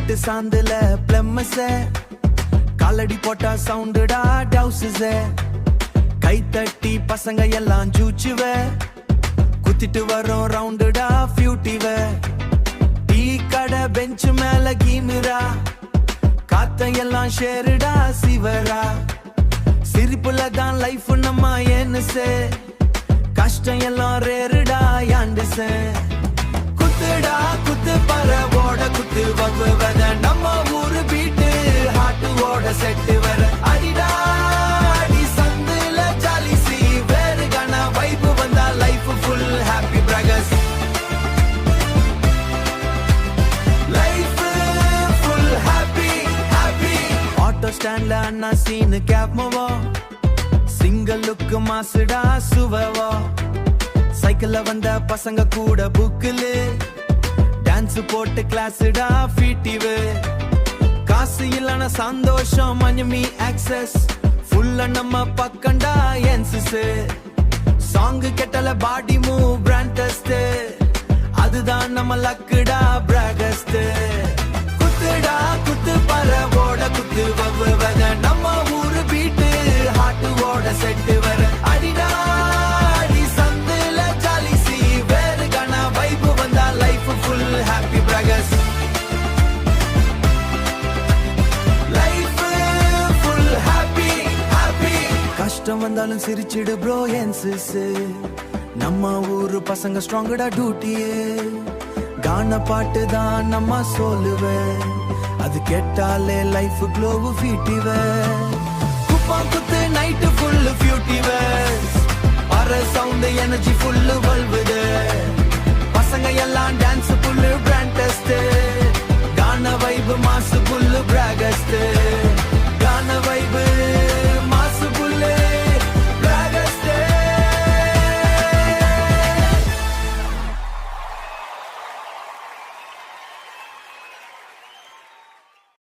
வீட்டு சாந்துல பிளம்மஸ காலடி போட்டா சவுண்டுடா டவுசஸ கை தட்டி பசங்க எல்லாம் ஜூச்சுவ குத்திட்டு வரோம் ரவுண்டுடா ஃபியூட்டிவ டீ கடை பெஞ்சு மேல கீமிரா காத்த எல்லாம் ஷேருடா சிவரா சிரிப்புல தான் லைஃப் நம்ம ஏன்னுசே கஷ்டம் எல்லாம் ரேருடா யாண்டுசே குத்துடா குத்து பறவோட குத்து வகுவத நம்ம ஊரு பீட்டு ஹாட்டு ஓட செட்டு வர அடிடா அடி சந்துல ஜாலி சி வேறு கன வைப்பு வந்தா லைஃப் ஃபுல் ஹாப்பி பிரகஸ் life full happy happy auto ஸ்டாண்ட்ல அண்ணா சீனு கேப் மோவோ சிங்கிள் லுக்கு மாசுடா சுவவோ சைக்கிள்ல வந்த பசங்க கூட புக்கிலு டான்ஸ் போட்டு கிளாஸ்டா ஃபீட்டிவு காசு இல்லன சந்தோஷம் மஞ்சமி ஆக்சஸ் ஃபுல்லா நம்ம பக்கண்டா என்சிஸ் சாங் கெட்டல பாடி மூவ் பிராண்ட் டெஸ்ட் அதுதான் நம்ம லக்குடா பிராகஸ்ட் குத்துடா குத்து பறவோட குத்து வகுவத நம்ம ஊரு பீட்டு ஹாட்டு ஓட செட்டு வர அடிடா அடி சந்துல ஜாலி சி வேறு கன வைப்பு வந்தா லைஃப் ஃபுல் ஹாப்பி பிரகஸ் லைஃப் ஃபுல் ஹாப்பி ஹாப்பி கஷ்டம் வந்தாலும் சிரிச்சிடு ப்ரோ என்சிஸ் நம்ம ஊரு பசங்க ஸ்ட்ராங்கடா டியூட்டியே கான பாட்டு தான் நம்ம சொல்லுவேன் அது கேட்டாலே லைஃப் க்ளோவு ஃபீட்டிவ குப்பா குத்து நைட்டு ஃபுல்லு ஃபியூட்டிவ வர சவுண்ட் எனர்ஜி ஃபுல்லு வல்வுது பசங்க எல்லாம் டான்ஸ் ஃபுல்லு பிராண்ட் டெஸ்ட் கான வைபு மாசு ஃபுல்லு பிராகஸ்ட்